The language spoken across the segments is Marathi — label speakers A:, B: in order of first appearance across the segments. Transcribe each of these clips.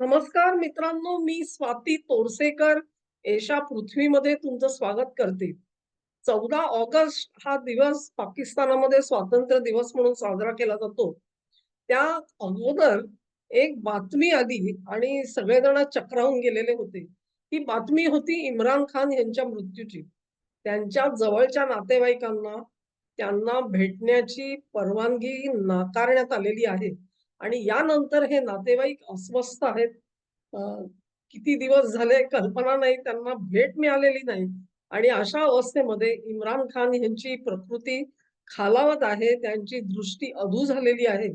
A: नमस्कार मित्रांनो, मी स्वाती तोरसेकर एशा पृथ्वीमध्ये तुमचं स्वागत करते. 14 ऑगस्ट हा दिवस पाकिस्तानामध्ये स्वातंत्र्य दिवस म्हणून साजरा केला जातो. त्या अगोदर एक बातमी आली आणि सगळेजण चक्रावून गेलेले होते. ही बातमी होती इम्रान खान यांच्या मृत्यूची. त्यांच्या जवळच्या नातेवाईकांना त्यांना भेटण्याची परवानगी नाकारण्यात आलेली आहे. आणि यानंतर हे नातेवाईक अस्वस्थ आहेत. अ, किती दिवस झाले कल्पना नाही, त्यांना भेट मिळालेली नाही. आणि अशा अवस्थेमध्ये इम्रान खान यांची प्रकृती खालावत आहे, त्यांची दृष्टी अधू झालेली आहे.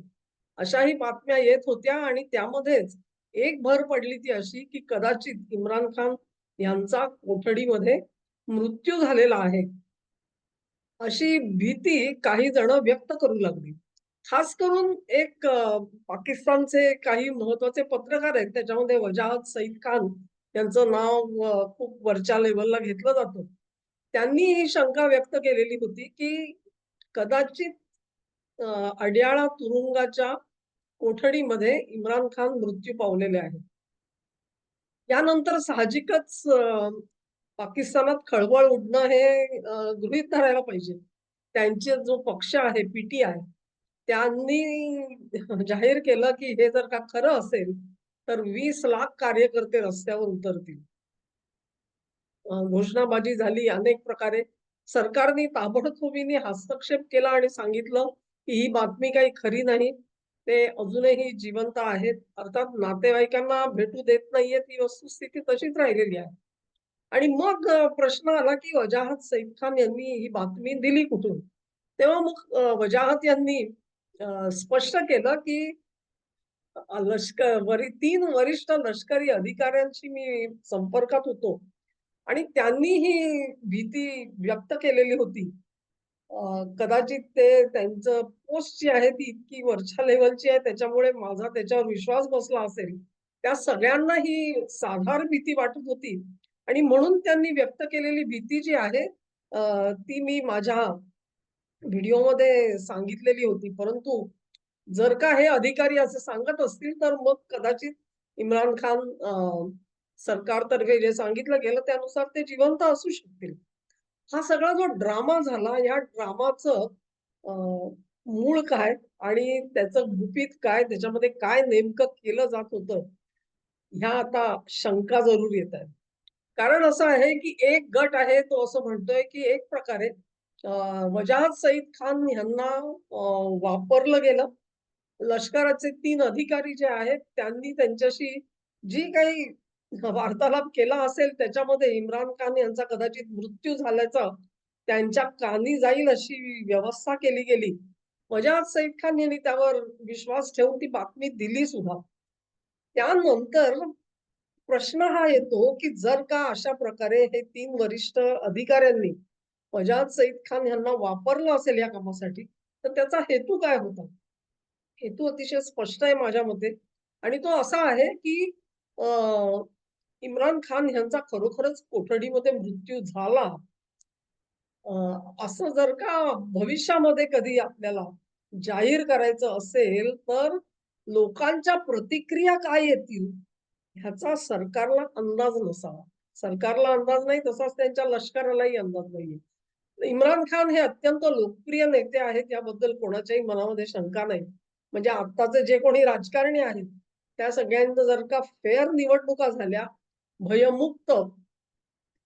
A: अशाही बातम्या येत होत्या आणि त्यामध्येच एक भर पडली ती अशी, की कदाचित इम्रान खान यांचा कोठडीमध्ये मृत्यू झालेला आहे. अशी भीती काही जण व्यक्त करू लागली. खास करून एक पाकिस्तानचे काही महत्वाचे पत्रकार आहेत. त्याच्यामध्ये वजाहत सईद खान यांचं नाव खूप वरच्या लेव्हलला घेतलं जातं. त्यांनी ही शंका व्यक्त केलेली होती, की कदाचित अड्याळा तुरुंगाच्या कोठडीमध्ये इम्रान खान मृत्यू पावलेले आहेत. यानंतर साहजिकच पाकिस्तानात खळबळ उडणं हे गृहीत धरायला पाहिजे. त्यांचे जो पक्ष आहे पी-टी-आय त्यांनी जाहीर केलं, की हे जर का खरं असेल, तर 20 लाख कार्यकर्ते रस्त्यावर उतरतील. घोषणाबाजी झाली अनेक प्रकारे. सरकारने ताबडतोबीने हस्तक्षेप केला आणि सांगितलं, की ही बातमी काही खरी नाही. ते अजूनही जिवंत आहेत. अर्थात नातेवाईकांना भेटू देत नाहीयेत ही वस्तुस्थिती तशीच राहिलेली आहे. आणि मग प्रश्न आला, की वजाहत सईद खान यांनी ही बातमी दिली कुठून? तेव्हा मग वजाहत यांनी स्पष्ट केलं, की लष्कर 3 वरिष्ठ लष्करी अधिकाऱ्यांशी मी संपर्कात होतो आणि त्यांनी ही भीती व्यक्त केलेली होती. कदाचित ते त्यांचं पोस्ट जी आहे ती इतकी वरच्या लेव्हलची आहे त्याच्यामुळे माझा त्याच्यावर विश्वास बसला असेल. त्या सगळ्यांना ही साधारण भीती वाटत होती आणि म्हणून त्यांनी व्यक्त केलेली भीती जी आहे ती मी माझ्या व्हिडिओमध्ये सांगितलेली होती. परंतु जर का हे अधिकारी असं सांगत असतील, तर मग कदाचित इम्रान खान सरकारतर्फे जे सांगितलं गेलं त्यानुसार ते जिवंत असू शकतील. हा सगळा जो ड्रामा झाला, या ड्रामाचं अ, मूळ काय आणि त्याचं गुपित काय, त्याच्यामध्ये काय नेमकं केलं जात होतं, ह्या आता शंका जरूर येतायत. कारण असं आहे, की एक गट आहे तो असं म्हणतोय, की एक प्रकारे अ, वजाहत सईद खान ह्यांना वापरलं गेलं. लष्कराचे 3 अधिकारी जे आहेत, त्यांनी त्यांच्याशी जी काही वार्तालाप केला असेल, त्याच्यामध्ये इम्रान खान यांचा कदाचित मृत्यू झाल्याचा त्यांच्या कानी जाईल अशी व्यवस्था केली गेली. वजाहत सईद खान यांनी त्यावर विश्वास ठेवून ती बातमी दिली सुद्धा. त्यानंतर प्रश्न हा येतो, की जर का अशा प्रकारे हे 3 वरिष्ठ अधिकाऱ्यांनी वजाहत सईद खान यांना वापरलं असेल या कामासाठी, तर त्याचा हेतू काय होता? हेतू अतिशय स्पष्ट आहे माझ्या मते आणि तो असा आहे, की अ, इम्रान खान यांचा खरोखरच कोठडीमध्ये मृत्यू झाला, अ, असं जर का भविष्यामध्ये कधी आपल्याला जाहीर करायचं असेल, तर लोकांच्या प्रतिक्रिया काय येतील ह्याचा सरकारला अंदाज नसावा. सरकारला अंदाज नाही, तसाच त्यांच्या लष्करालाही अंदाज नाहीये. इम्रान खान हे अत्यंत लोकप्रिय नेते आहेत, याबद्दल कोणाच्याही मनामध्ये शंका नाही. म्हणजे आत्ताचे जे कोणी राजकारणी आहेत, त्या सगळ्यांचं जर का फेअर निवडणुका झाल्या, भयमुक्त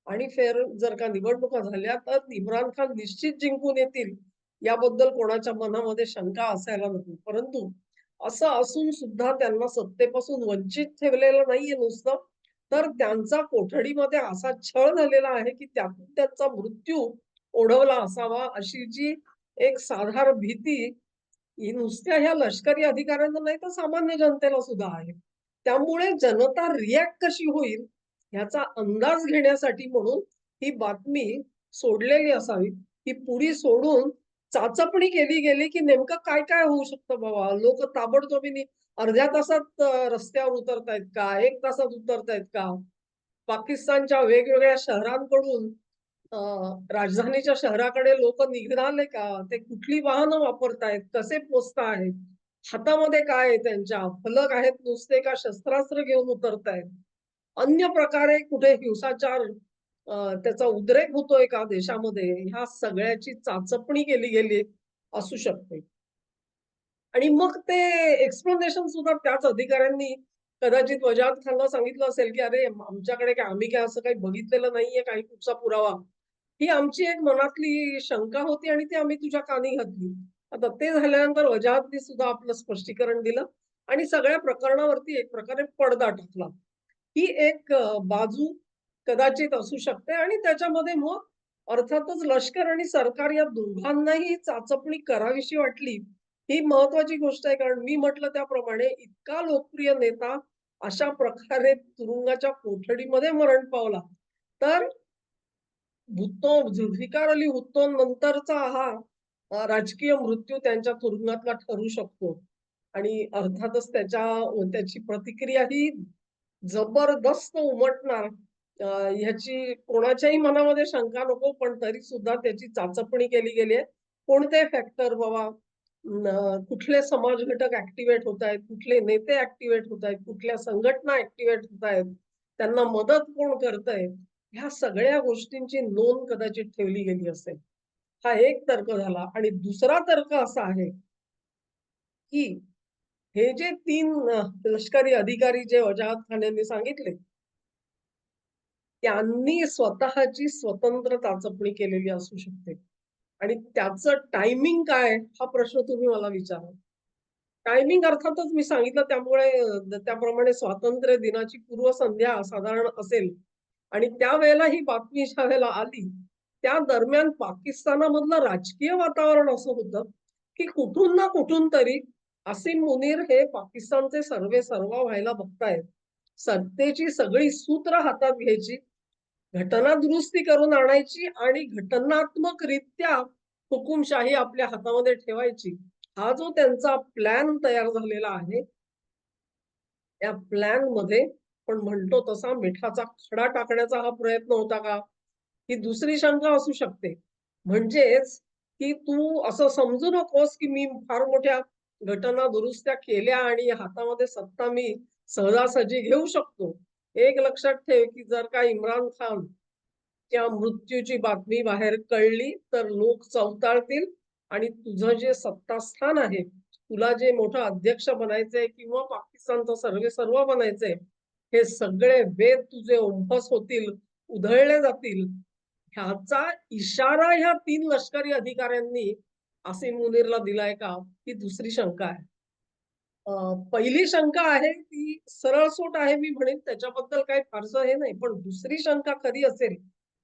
A: आणि फेअर जर का निवडणुका झाल्या, तर इम्रान खान निश्चित जिंकून येतील, याबद्दल कोणाच्या मनामध्ये शंका असायला नको. परंतु असं असून सुद्धा त्यांना सत्तेपासून वंचित ठेवलेलं नाहीये नुसतं, तर त्यांचा कोठडीमध्ये असा छळ झालेला आहे, की त्यातून त्यांचा मृत्यू ओढवला असावा, अशी जी एक साधारण भीती ही नुसत्या ह्या लष्करी अधिकाऱ्यांना नाही, तर सामान्य जनतेला सुद्धा आहे. त्यामुळे जनता रिएक्ट कशी होईल ह्याचा अंदाज घेण्यासाठी म्हणून ही बातमी सोडलेली असावी. ही पुढी सोडून चाचपणी केली गेली, की नेमकं काय-काय होऊ शकतं बाबा. लोकं ताबडतोबीने अर्ध्या तासात रस्त्यावर उतरतायत का? 1 तासात उतरतायत का? पाकिस्तानच्या वेगवेगळ्या शहरांकडून अ, राजधानीच्या शहराकडे लोकं निघाले का? ते कुठली वाहनं वापरतायत? कसे पोहोचताहेत? हातामध्ये काय आहे त्यांच्या? फलक आहेत नुसते का शस्त्रास्त्र घेऊन उतरतायत? अन्य प्रकारे कुठे हिंसाचार त्याचा उद्रेक होतोय का देशामध्ये? ह्या सगळ्याची चाचपणी केली गेली असू शकते. आणि मग ते एक्सप्लेनेशन सुद्धा त्याच अधिकाऱ्यांनी कदाचित वजाहत खानला सांगितलं असेल, की "अरे, आमच्याकडे काय आम्ही काय असं काही बघितलेलं नाहीये काही कुठचा पुरावा. ही आमची एक मनातली शंका होती आणि ती आम्ही तुझ्या कानी घातली." आता ते झाल्यानंतर वजाहतनी सुद्धा आपलं स्पष्टीकरण दिलं आणि सगळ्या प्रकरणावरती एक प्रकारे पडदा टाकला. ही एक बाजू कदाचित असू शकते आणि त्याच्यामध्ये मग अर्थातच लष्कर आणि सरकार या दोघांनाही चाचपणी करावीशी वाटली. ही महत्वाची गोष्ट आहे कारण मी म्हटलं त्याप्रमाणे इतका लोकप्रिय नेता अशा प्रकारे तुरुंगाच्या कोठडीमध्ये मरण पावला. तर भुत्तो जुल्फिकार अली भुत्तो नंतरचा हा राजकीय मृत्यू त्यांच्या तुरुंगातला ठरू शकतो. आणि अर्थातच त्याची प्रतिक्रिया ही जबरदस्त उमटणार ह्याची कोणाच्याही मनामध्ये शंका नको, पण तरी सुद्धा त्याची चाचपणी केली गेली आहे. कोणते फॅक्टर बाबा कुठले समाज घटक ॲक्टिव्हेट होतायत, कुठले नेते ॲक्टिव्हेट होतायत, कुठल्या संघटना ॲक्टिव्हेट होतायत, त्यांना मदत कोण करतंय, ह्या सगळ्या गोष्टींची नोंद कदाचित ठेवली गेली असेल. हा एक तर्क झाला आणि दुसरा तर्क असा आहे, की हे जे 3 लष्करी अधिकारी जे वजाहत खान यांनी सांगितले, त्यांनी स्वतःची स्वतंत्र चाचपणी केलेली असू शकते आणि त्याचं टायमिंग काय हा प्रश्न तुम्ही मला विचारला. टायमिंग अर्थातच मी सांगितलं त्याप्रमाणे स्वातंत्र्य दिनाची पूर्वसंध्या साधारण असेल आणि त्यावेळेला ही बातमी ज्यावेळेला आली, त्या दरम्यान पाकिस्तानामधलं राजकीय वातावरण असं होतं, की कुठून ना कुठून तरी असीम मुनीर हे पाकिस्तानचे सर्वेसर्वा व्हायला बघतायत. सत्तेची सगळी सूत्र हातात घ्यायची, घटना दुरुस्ती करून आणायची आणि घटनात्मकरित्या हुकुमशाही आपल्या हातामध्ये ठेवायची. हा जो त्यांचा प्लॅन तयार झालेला आहे, त्या प्लॅनमध्ये आपण म्हणतो तसा मिठाचा खडा टाकण्याचा हा प्रयत्न होता का? ही दुसरी शंका असू शकते. म्हणजेच, की तू असं समजू नकोस, की मी फार मोठ्या घटना दुरुस्त्या केल्या आणि हातामध्ये सत्ता मी सहजासहजी घेऊ शकतो. एक लक्षात ठेव, की जर का इम्रान खान त्या मृत्यूची बातमी बाहेर कळली, तर लोक चवताळतील आणि तुझं जे सत्तास्थान आहे, तुला जे मोठं अध्यक्ष बनायचंय किंवा पाकिस्तानचं सर्वेसर्वा बनायचंय, हे सगळे वेध तुझे उंफस होतील, उधळले जातील. ह्याचा इशारा ह्या 3 लष्करी अधिकाऱ्यांनी असीम मुनीरला दिलाय का? ही दुसरी शंका आहे. पहिली शंका आहे ती सरळसोट आहे मी म्हणेन त्याच्याबद्दल काही फारसं हे नाही. पण दुसरी शंका खरी असेल,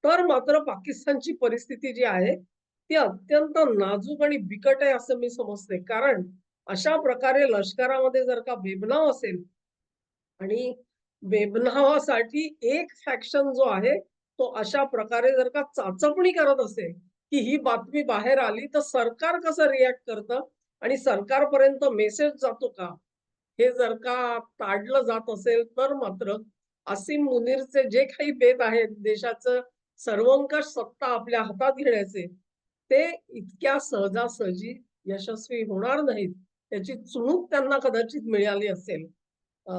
A: तर मात्र पाकिस्तानची परिस्थिती जी आहे, ती अत्यंत नाजूक आणि बिकट आहे असं मी समजते. कारण अशा प्रकारे लष्करामध्ये जर का बेबनाव असेल आणि बेबनावासाठी एक फॅक्शन जो आहे, तो अशा प्रकारे जर का चाचपणी करत असेल, की ही बातमी बाहेर आली, तर सरकार कसं रिएक्ट करतं आणि सरकारपर्यंत मेसेज जातो का? हे जर का ताडलं जात असेल, तर मात्र असीम मुनीरचे जे काही बेत आहेत, देशाचं सर्वंकष सत्ता आपल्या हातात घेण्याचे, ते इतक्या सहजासहजी यशस्वी होणार नाहीत. त्याची चुणूक त्यांना कदाचित मिळाली असेल. अ,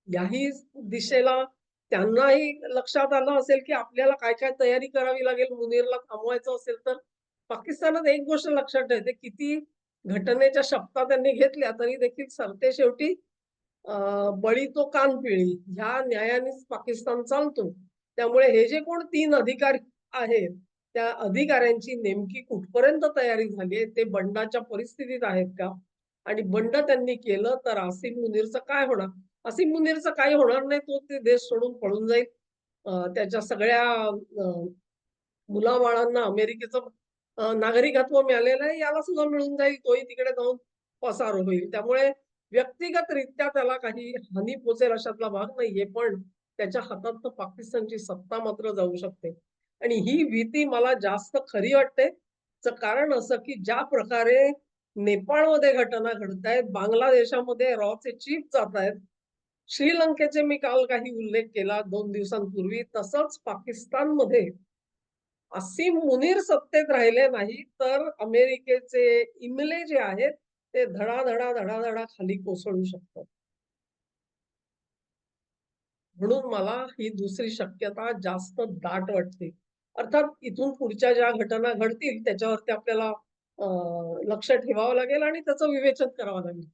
A: याही दिशेला त्यांनाही लक्षात आलं असेल, की आपल्याला काय-काय तयारी करावी लागेल मुनीरला थांबवायचं असेल तर. पाकिस्तानात एक गोष्ट लक्षात ठेवते, किती घटनेच्या शपथा त्यांनी घेतल्या तरी देखील सरते शेवटी अ, बळी तो कानपिळी ह्या न्यायानेच पाकिस्तान चालतो. त्यामुळे हे जे कोण 3 अधिकारी आहेत, त्या अधिकाऱ्यांची नेमकी कुठपर्यंत तयारी झाली आहे, ते बंडाच्या परिस्थितीत आहेत का? आणि बंड त्यांनी केलं तर आसिम मुनीरचं काय होणार? आसिम मुनीरचं काही होणार नाही. तो ते देश सोडून पळून जाईल. त्याच्या सगळ्या मुलाबाळांना अमेरिकेचं नागरिकत्व मिळालेलं आहे. याला सुद्धा मिळून जाईल. तोही तिकडे जाऊन पसार होईल. त्यामुळे व्यक्तिगतरित्या त्याला काही हानी पोहोचेल अशातला भाग नाहीये. पण त्याच्या हातात तर पाकिस्तानची सत्ता मात्र जाऊ शकते. आणि ही भीती मला जास्त खरी वाटते. चं कारण असं, की ज्या प्रकारे नेपाळमध्ये घटना घडतायत, बांगलादेशामध्ये रॉचे चीफ जातायत. श्रीलंकेचे मी काल काही उल्लेख केला 2 दिवसांपूर्वी. तसंच पाकिस्तानमध्ये असीम मुनीर सत्तेत राहिले नाही, तर अमेरिकेचे इमले जे आहेत, ते धडाधडा धडाधडा खाली कोसळू शकतं. म्हणून मला ही दुसरी शक्यता जास्त दाट वाटते. अर्थात इथून पुढच्या ज्या घटना घडतील त्याच्यावरती आपल्याला लक्ष ठेवावं लागेल आणि त्याचं विवेचन करावं लागेल.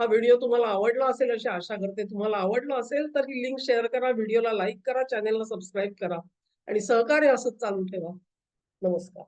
A: हा व्हिडिओ तुम्हाला आवडला असेल अशी आशा करते. तुम्हाला आवडला असेल तर ही लिंक शेअर करा, व्हिडिओला लाईक करा, चॅनेलला सबस्क्राईब करा आणि सहकार्य असंच चालू ठेवा. नमस्कार.